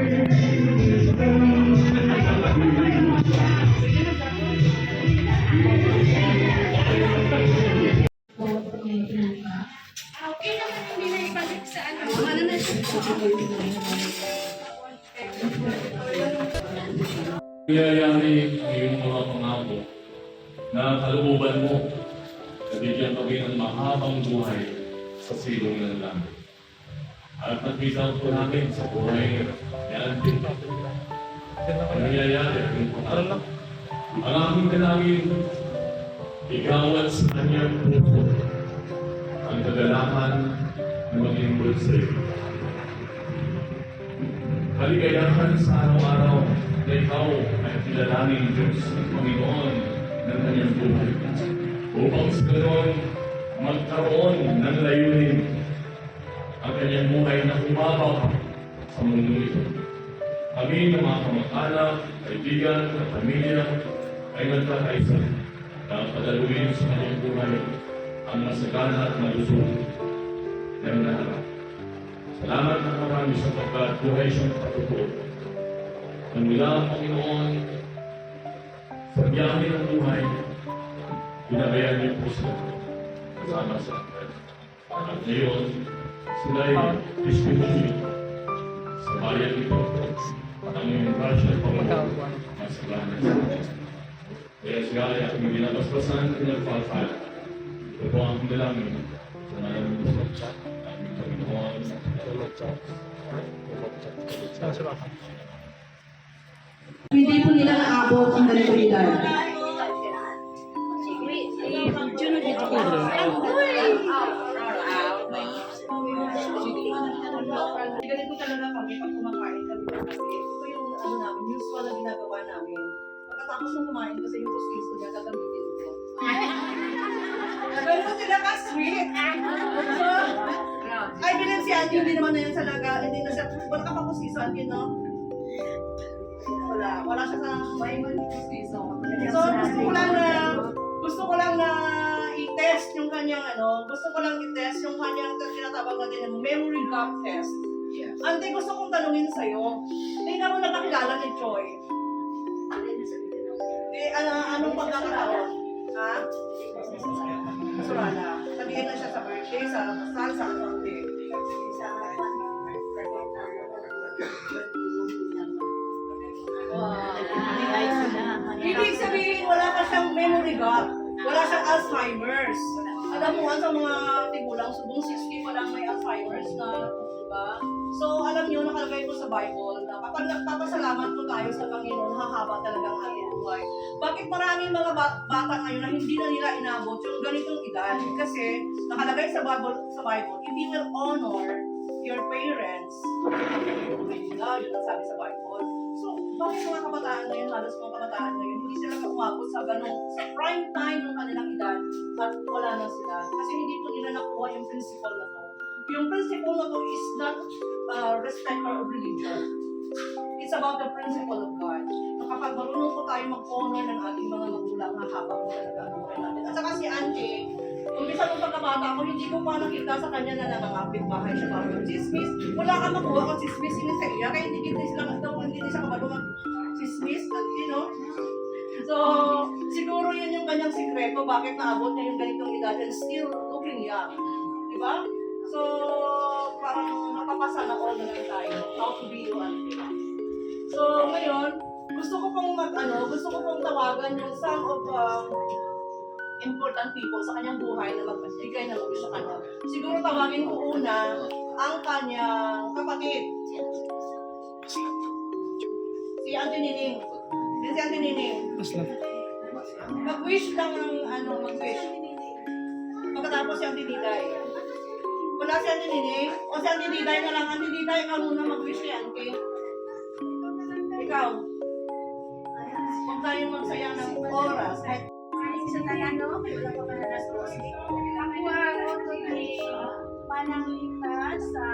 Okay naman, hindi na ibalik sa ano na siya. Nangyayari ang iyong mga pangako na kalooban mo na bigyan kami ng mahabang buhay sa silong ng langit. At nakita ko namin sa buhay ni Alvin. Ang nangyayari ang pangako. Ang aming dalangin, igawad sa kanyang puso ang kagalakan na maging bulsay. Kaligayahan sa araw-araw na ikaw ay kilalanin Diyos ng Panginoon ng kanyang buhay. Upang sa ganoon, magkaroon ng layunin ang kanyang buhay na umabak sa mundo ito. Kami ng mga kamag-anak, kaibigan, at pamilya ay nagkakaisa na padaluin sa kanyang buhay ang masagana at malusog ng naharap. Salamat na marami sapagkat buhay siyang patutuo. Ang mula ang Panginoon sa biyahe ng buhay, binabayan niyo po sila kasama sa akin. At ngayon, sila ay distribution sa bayan ito. Ang iyong partial Panginoon masagana sa akin. Kaya siya ay aking binabasbasan at pinagpapala. Ito po ang dalangin sa maraming gusto. Aming Panginoon. Hindi po nila naabot ang ganitong edad. Ganito talaga kami pag kumakain kami kasi ito yung ano namin, usual na ginagawa namin. Pagkatapos ng kumain kasi yung pustiso niya gagamitin ko. Ganun sila ka-sweet. Ay, bilang si Andy, hindi naman na yan sa laga, hindi na siya, wala ka pa pustiso, Andy, no? Wala siya sa may pustiso. So, gusto ko lang na i-test yung kanyang i-test yung kanyang tinatawag natin yung memory gap test. Yes. Ante, gusto kong tanungin sa'yo, tingnan mo nakakilala ni Choi. Anong pagkakataon? Ha? Surala. Sabihin na siya sa birthday, sa kasal, sa birthday. Ibig sabihin, wala ka siyang memory gap. Wala siyang Alzheimer's. Alam mo, sa mga tigulang, subong 60 pa lang may Alzheimer's na, diba? So, alam niyo, nakalagay ko sa Bible na kapag nagpapasalamat po tayo sa Panginoon, hahaba talaga ang ating buhay. Bakit maraming mga bata ngayon na hindi na nila inabot yung ganitong edad? Kasi, nakalagay sa Bible, if you will honor your parents, yun ang sabi sa Bible. So, bakit mga kabataan ngayon, halos mga kabataan ngayon, hindi sila umabot sa ganong, sa prime time ng kanilang edad at wala na sila. Kasi hindi po nila nakuha yung principle na to. Yung principle na to is not respect of religion. It's about the principle of God. Na kapag marunong po tayo mag-honor ng ating mga magulang, hahaba po talaga ang buhay natin. At saka si Auntie, umpisa nung pagkabata ko, hindi ko pa nakita sa kanya na nangangapit bahay siya bago chismis. Wala ka makuha kung chismis yun sa iya, kaya hindi siya kabalo mag-chismis, So, siguro yun yung kanyang sikreto, bakit naabot niya yung ganitong edad and still looking young. Diba? So, parang napapasa na all na lang tayo, how to be you, Auntie. So, ngayon, gusto ko pong tawagan yung some of important people sa kanyang buhay na magbigay ng lubos sa kanya. Siguro tawagin ko una ang kanyang kapatid. Si Auntie Nining. Si Auntie Nining. Mag-wish lang ng mag-wish. Pagkatapos si Auntie Diday. Wala si Auntie Nining? O si Auntie Diday na lang. Auntie Diday, ikaw muna mag-wish kay Auntie. Ikaw. Huwag tayong magsaya ng oras. Sa Tagalog, wala pa ka na nas-dos. Ako pananglitas sa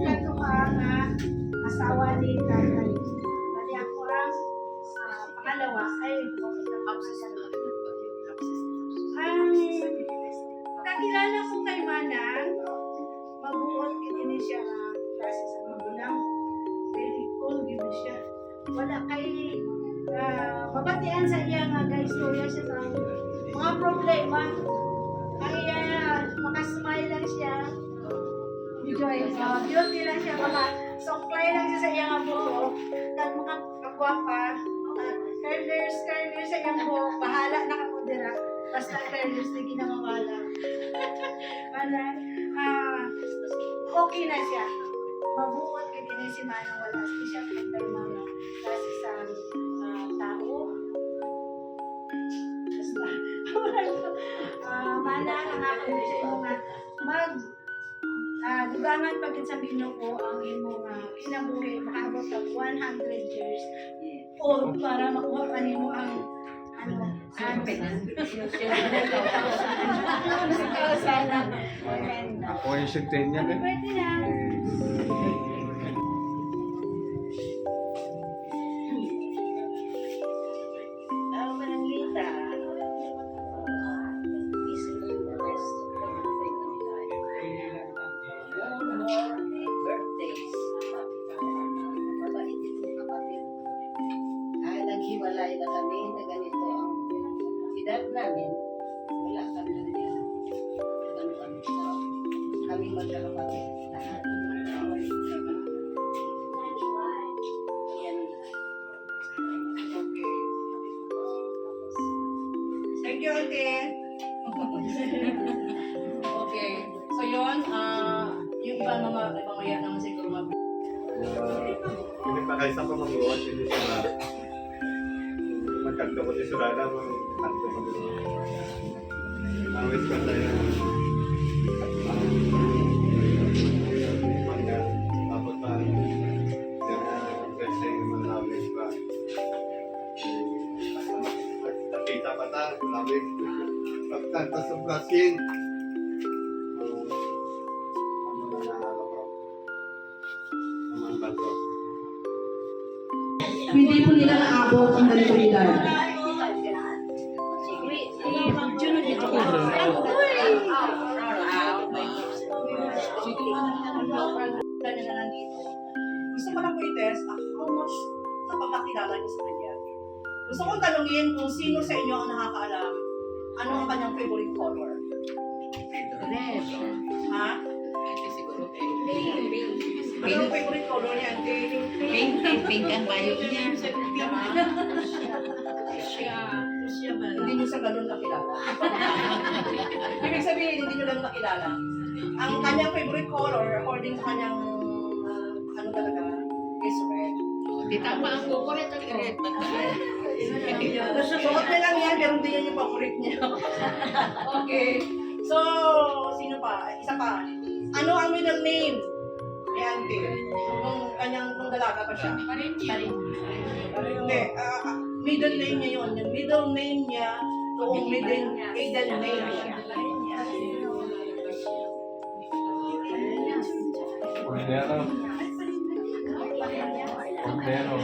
katuhang asawa ni Tatay. Bali ako ang pangalawa ay kakilala ko kay Manang, mabuot din siya klase sa magulang. Very cool wala kay mabatian sa iya nga guys istorya siya sa mga problema. Ang iya makasmile lang siya. Enjoy. Beauty lang siya suklay lang siya sa iya nga buhok. Kag mga kagwapa. Curlers sa iyang buhok. Bahala na ka po dira. Basta curlers na ginamawala. Wala. Okay na siya. Mabuot ka din si Manong wala. Siya pagdarmana. Kasi sa tao. Basta. Mana nakakabili sa imo nga dugangan pagkat sa Ginoo ko ang imo nga kinabuhi makaabot kag 100 years o para makuha pa nimo ang sana maganda. Ako yung sintin niya eh. Pwede na. Ako ba ng lita? Birthdays. Mabait itong kapatid. Ay, naghiwalay na kami na ganito ang edad namin. Wala kami na niya. Kami magkakapatid. Lahat. Ayan. Okay. Thank you, Ate. Okay. So yun, yung iba mamaya naman siguro Hindi pa kayo sa pamaguot, hindi sila magkanto ko si Surada, magkanto ko dito. Awit ko tayo manga, tapos pa yung dressing, malawit pa. Nakita pa ta, lawit. Pagkanta sa Brazil. Ano na naalala ko? Naman ba to? Hindi po nila naabot ang ganitong edad. Gusto ko lang po i-test how much napagkakilala niyo sa kanya. Gusto kong tanungin kung sino sa inyo ang nakakaalam ano ang kanyang favorite color. Ha? Ano ang favorite color niya, Ante? Pink ang bayo niya. Hindi nyo sa ganun kakilala. Ibig sabihin, hindi nyo ganun kakilala. Ang kanyang favorite color, according sa kanyang, ano talaga, is red. Di tama ang kukulit ang red. Suot na lang yan, pero hindi yan yung favorite niya. Okay. So, sino pa? Isa pa. Ano ang middle name ni Auntie? Nung dalaga pa siya. Hindi. Middle name niya yun. Yung middle name niya, noong middle name siya. Cordero. Cordero.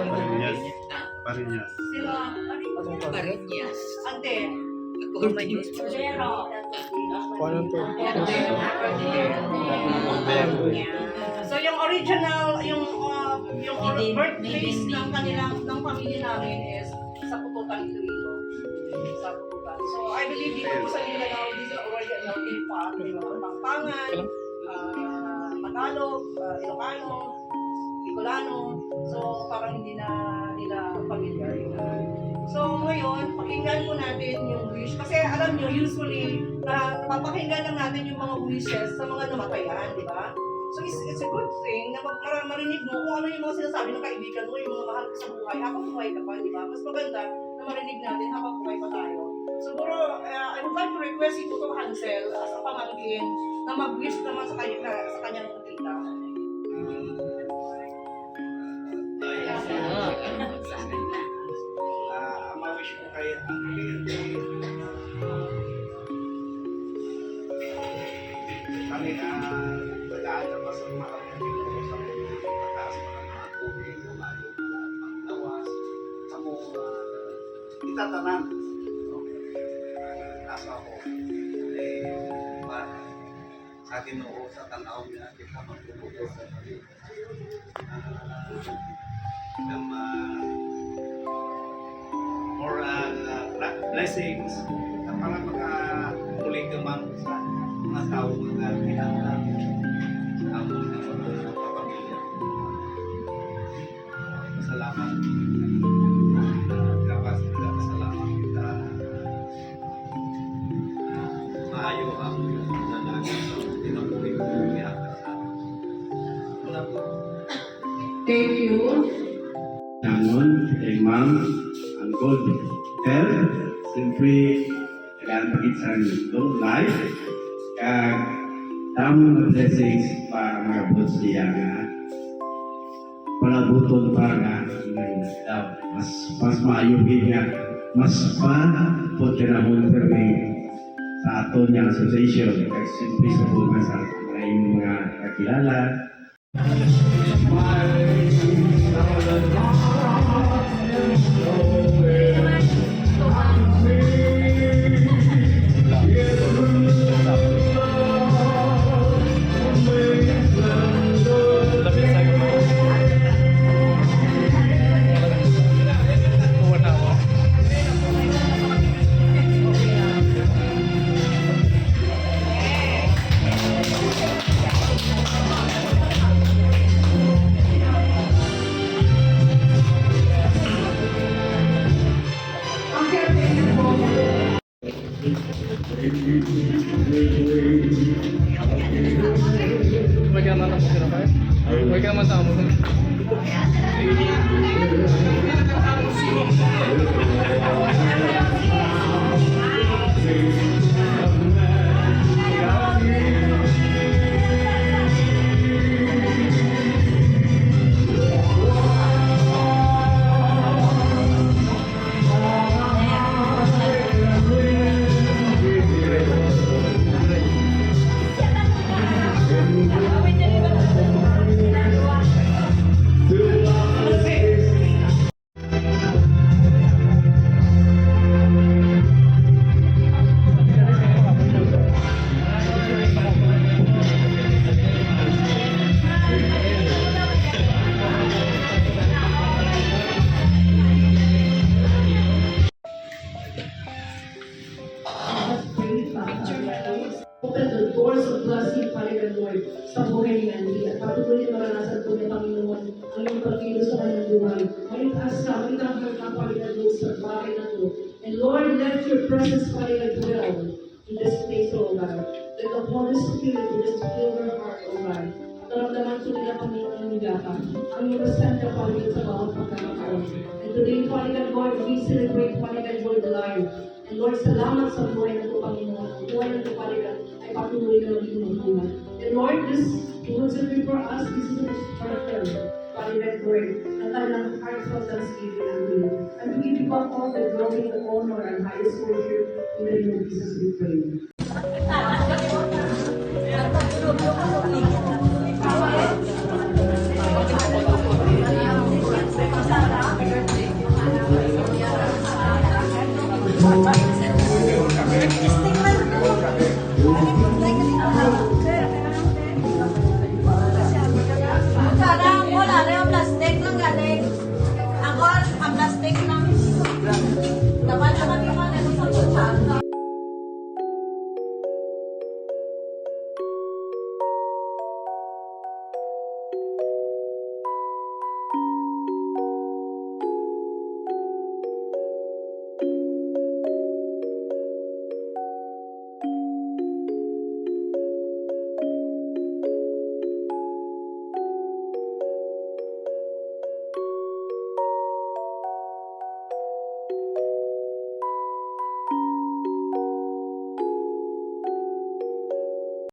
Parinyas. Parinyas. Sino? Paronyas. Ante. Kurmanyos. Pero. Cordero. So yung original, yung birthplace ng kanilang, ng pamilya namin is sa Pututan, Iloilo. Sa Pututan. So I believe dito po sa Mindanao, this is already an okay pa. Pampangan, Tagalog, Ilocano, Bicolano. So parang hindi na nila familiar yun. So ngayon, pakinggan po natin yung wish. Kasi alam nyo, usually, napapakinggan lang natin yung mga wishes sa mga namatayan, di ba? So it's a good thing na marinig mo kung ano yung mga sinasabi ng kaibigan mo, yung mga mahal ka sa buhay, habang buhay ka pa, di ba? Mas maganda na marinig natin habang buhay pa tayo. Siguro, I would like to request si Tuto Hansel as a pamangkin na mag-wish naman sa kanyang tita. Ma-wish ko kay Angel. Kami tagaan na sa mga sa pagtaas pa ng mga tubig, lumayo na panglawas, sa mga itatanan. Nasa ako, sa Ginoo, sa tanaw niya, kita magpuputo sa ng more blessings na para makakuling ka ma'am sa mga tao mga kinahanglan sa amon ng mga kapamilya. Salamat. Kapas kita salamat kita. Maayo ang nanagan sa tinapuling ko niya sa. Wala po. Thank you. Namun, kay Ma'am, ang good health, siyempre, kailangan pag-itsan long life, kag tamang na blessings para mag-abot siya nga palabuton para nga mas maayuhin nga mas pa po tinahon permi sa ato niyang association kag siyempre sa bunga sa mga kakilala. Ang caretaker po. Bagaimana naman po sila guys? Bagaimana tamo? Open the doors of blessing, Father Lord, sa buhay ni Andy. At patuloy na maranasan po niya, Panginoon, ang iyong pagkilos sa kanyang buhay. Ngayon taas ka, ang inahal ka, Father Lord, sa bagay na to. And Lord, let your presence, Father Lord, dwell in this place, O God. Let the Holy Spirit just fill your heart, O God. Naramdaman ko nila, Panginoon, ang nigaka. Ang iyong resentment, Father Lord, sa bawat pagkakataon. And today, Father Lord, we celebrate, Father Lord, the life. And Lord, salamat sa buhay na ito, Panginoon. Ang buhay na ito, Father Lord, ay patuloy na maging mabuhay. And Lord, this was it for us, this is an instruction, Father Lord, na tayo ng heartfelt thanksgiving and will. And we give you back all the glory, the honor, and highest worship in the name of Jesus we pray.